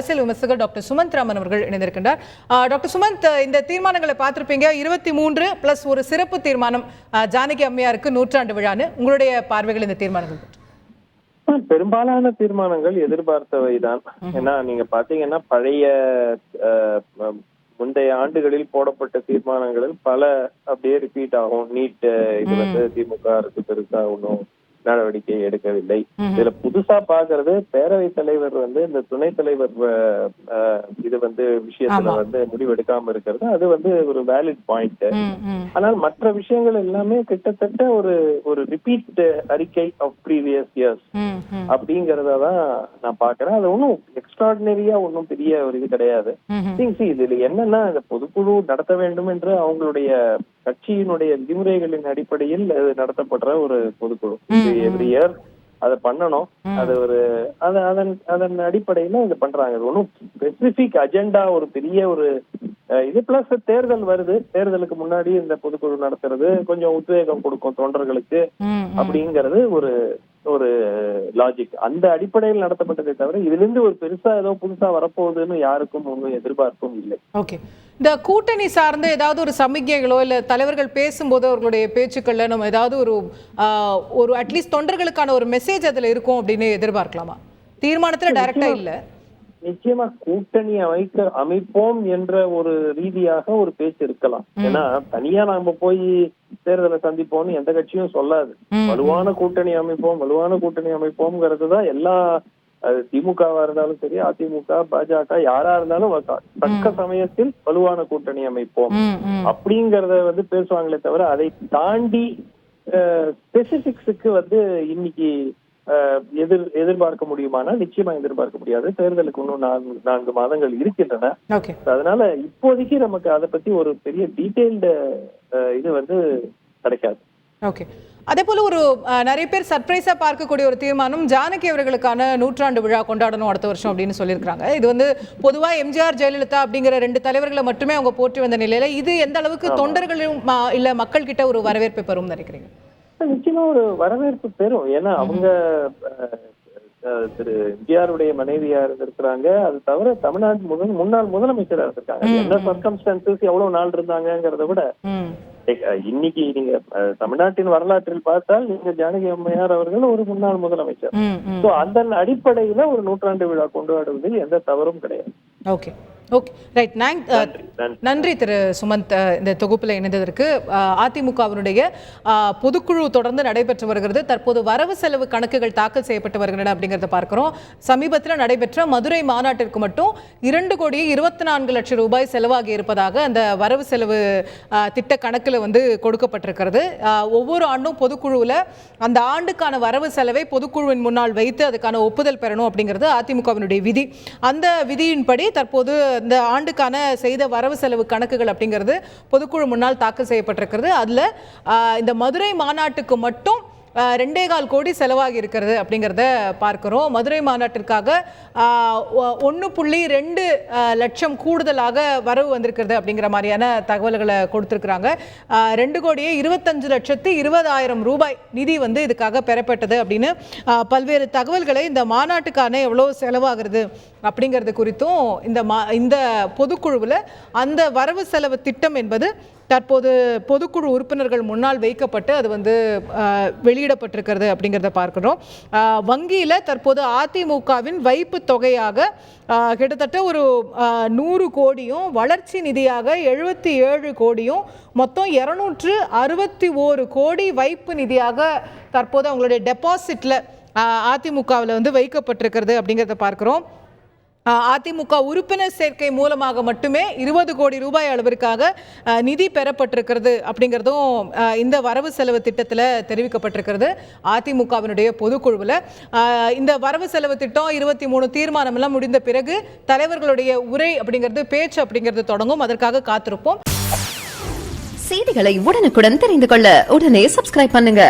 அரசியல் விமர்சகர் டாக்டர் சுமந்த் ராமன் அவர்கள் இணைந்திருக்கின்றார். டாக்டர் சுமந்த், இந்த தீர்மானங்களை பார்த்திருப்பீங்க. 23 பிளஸ் ஒரு சிறப்பு தீர்மானம் ஜானகி அம்மையாருக்கு 100ஆண்டு விழான்னு. உங்களுடைய பார்வைகள் இந்த தீர்மானங்கள்? பெரும்பாலான தீர்மானங்கள் எதிர்பார்த்தவைதான். ஏன்னா நீங்க பாத்தீங்கன்னா பழைய முந்தைய ஆண்டுகளில் போடப்பட்ட தீர்மானங்களில் பல அப்படியே ரிப்பீட் ஆகும். நீட் இது திமுக அரசு பெருசா ஒன்றும் நடவடிக்கை எடுக்கவில்லை. இதுல புதுசா பாக்குறது பேரவைத் தலைவர் இந்த துணைத் தலைவர் இது விஷயத்துல முடிவெடுக்காம இருக்கிறது. அது ஒரு வேலிட் பாயிண்ட். ஆனால் மற்ற விஷயங்கள் எல்லாமே கிட்டத்தட்ட ஒரு ரிப்பீட் அறிக்கை ஆஃப் ப்ரீவியஸ் இயர்ஸ் அப்படிங்கறதான் நான் பாக்குறேன். அது ஒன்னும் எக்ஸ்ட்ராடினரியா ஒன்னும் பெரிய ஒரு இது கிடையாது. இதுல என்னன்னா இந்த பொதுக்குழு நடத்த வேண்டும் என்று அவங்களுடைய கட்சியினுடைய விதிமுறைகளின் அடிப்படையில் நடத்தப்படுற ஒரு பொதுக்குழு. எவ்ரி இயர் அதை பண்ணணும். அது அதன் அடிப்படையில இது பண்றாங்க. இது ஒன்றும் ஸ்பெசிபிக் அஜெண்டா ஒரு பெரிய ஒரு இது. பிளஸ் தேர்தல் வருது. தேர்தலுக்கு முன்னாடி இந்த பொதுக்குழு நடத்துறது கொஞ்சம் உத்வேகம் கொடுக்கும் தொண்டர்களுக்கு அப்படிங்கிறது ஒரு லாஜிக். அந்த அடிப்படையில் நடத்தப்பட்டதை தவிர இதுல இருந்து ஒரு பெருசா ஏதோ புதுசா வரப்போகுதுன்னு யாருக்கும் ஒன்றும் எதிர்பார்ப்பும் இல்லை. ஓகே, இந்த கூட்டணி சார்ந்த ஏதாவது ஒரு சமிக்கைகளோ இல்ல தலைவர்கள் பேசும்போது அவர்களுடைய பேச்சுக்கள்ல நம்ம ஏதாவது ஒரு அட்லீஸ்ட் தொண்டர்களுக்கான ஒரு மெசேஜ் அதுல இருக்கும் அப்படின்னு எதிர்பார்க்கலாமா? தீர்மானத்துல டைரக்டா இல்ல, நிச்சயமா கூட்டணி அமைப்போம் என்ற ஒரு ரீதியாக ஒரு பேச்சு இருக்கலாம். ஏன்னா தனியா நாம போய் தேர்தலை சந்திப்போம்னு எந்த கட்சியும் சொல்லாது. வலுவான கூட்டணி அமைப்போம்ங்கிறதுதான் எல்லா திமுகவா இருந்தாலும் சரி, அதிமுக, பாஜக யாரா இருந்தாலும் தக்க சமயத்தில் வலுவான கூட்டணி அமைப்போம் அப்படிங்கறத பேசுவாங்களே தவிர அதை தாண்டி ஸ்பெசிபிக்ஸுக்கு இன்னைக்கு எதிர்பார்க்க முடியுமானா நிச்சயமா எதிர்பார்க்க முடியாது. தேர்தலுக்கு இன்னும் 4 மாதங்கள் இருக்கின்றன. அதனால இப்போதைக்கு நமக்கு அதை பத்தி ஒரு பெரிய டீடைல்டு இது கிடைக்காது. ஓகே, அதே போல நிறைய பேர் சர்ப்ரைஸா பார்க்கக்கூடிய ஒரு தீர்மானம், ஜானகி அவர்களுக்கான 100ஆண்டு விழா கொண்டாடணும் அடுத்த வருஷம் அப்படின்னு சொல்லியிருக்காங்க. இது பொதுவா எம்ஜிஆர், ஜெயலலிதா அப்படிங்கிற 2 தலைவர்களை மட்டுமே அவங்க போற்றி வந்த நிலையில இது எந்த அளவுக்கு தொண்டர்களும் இல்ல மக்கள் கிட்ட ஒரு வரவேற்பை பெறும் நினைக்கிறீங்க? நிச்சயமா ஒரு வரவேற்பு பெறும். ஏன்னா அவங்க திரு எம்ஜிஆருடைய மனைவியா இருந்திருக்கிறாங்க. அது தவிர தமிழ்நாட்டு முன்னாள் முதலமைச்சரா இருந்திருக்காங்க. என்ன சர்க்கம்ஸ்டான்சஸ் எவ்வளவு நாள் இருந்தாங்கிறத விட இன்னைக்கு நீங்க தமிழ்நாட்டின் வரலாற்றில் பார்த்தால் நீங்க ஜானகி அம்மையார் அவர்கள் ஒரு முன்னாள் முதலமைச்சர். அந்த அடிப்படையில ஒரு 100ஆண்டு விழா கொண்டாடுவதில் எந்த தவறும் கிடையாது. Okay okay right. நன்றி திரு சுமந்த் இந்த தொகுப்பில் இணைந்ததற்கு. அதிமுகவினுடைய பொதுக்குழு தொடர்ந்து நடைபெற்று வருகிறது. தற்போது வரவு செலவு கணக்குகள் தாக்கல் செய்யப்பட்டு வருகின்றன அப்படிங்கிறத பார்க்கிறோம். சமீபத்தில் நடைபெற்ற மதுரை மாநாட்டிற்கு மட்டும் 2,24,00,000 ரூபாய் செலவாகி இருப்பதாக அந்த வரவு செலவு திட்ட கணக்கில் கொடுக்கப்பட்டிருக்கிறது. ஒவ்வொரு ஆண்டும் பொதுக்குழுவில் அந்த ஆண்டுக்கான வரவு செலவை பொதுக்குழுவின் முன்னால் வைத்து அதுக்கான ஒப்புதல் பெறணும் அப்படிங்கிறது அதிமுகவினுடைய விதி. அந்த விதியின்படி தற்போது இந்த ஆண்டுக்கான செய்த வரவு செலவு கணக்குகள் அப்படிங்கிறது பொதுக்குழு முன்னால் தாக்கல் செய்யப்பட்டிருக்கிறது. அதுல இந்த மதுரை மாநாட்டுக்கு மட்டும் 2.25 கோடி செலவாகி இருக்கிறது அப்படிங்கிறத பார்க்கிறோம். மதுரை மாநாட்டிற்காக 1.2 லட்சம் கூடுதலாக வரவு வந்திருக்கிறது அப்படிங்கிற மாதிரியான தகவல்களை கொடுத்திருக்கிறாங்க. 2,25,20,000 ரூபாய் நிதி இதுக்காக பெறப்பட்டது அப்படின்னு பல்வேறு தகவல்களை இந்த மாநாட்டுக்கான எவ்வளவு செலவாகிறது அப்படிங்கிறது குறித்தும் இந்த பொதுக்குழுவில் அந்த வரவு செலவு திட்டம் என்பது தற்போது பொதுக்குழு உறுப்பினர்கள் முன்னால் வைக்கப்பட்டு அது வெளியிடப்பட்டிருக்கிறது அப்படிங்கிறத பார்க்கிறோம். வங்கியில் தற்போது அதிமுகவின் வைப்பு தொகையாக கிட்டத்தட்ட ஒரு 100 கோடியும் வளர்ச்சி நிதியாக 77 கோடியும் மொத்தம் 261 கோடி வைப்பு நிதியாக தற்போது அவங்களுடைய டெபாசிட்ல அதிமுகவில் வைக்கப்பட்டிருக்கிறது அப்படிங்கிறத பார்க்கிறோம். அதிமுக உறுப்பினர் சேர்க்கை மூலமாக மட்டுமே 20 கோடி ரூபாய் அளவிற்காக நிதி பெறப்பட்டிருக்கிறது அப்படிங்கிறதும் இந்த வரவு செலவு திட்டத்தில் தெரிவிக்கப்பட்டிருக்கிறது. அதிமுகவினுடைய பொதுக்குழுவில் இந்த வரவு செலவு திட்டம் 23 தீர்மானம் எல்லாம் முடிந்த பிறகு தலைவர்களுடைய உரை அப்படிங்கிறது பேச்சு அப்படிங்கிறது தொடங்கும். அதற்காக காத்திருப்போம். செய்திகளை உடனுக்குடன் தெரிந்து கொள்ள உடனே சப்ஸ்கிரைப் பண்ணுங்க.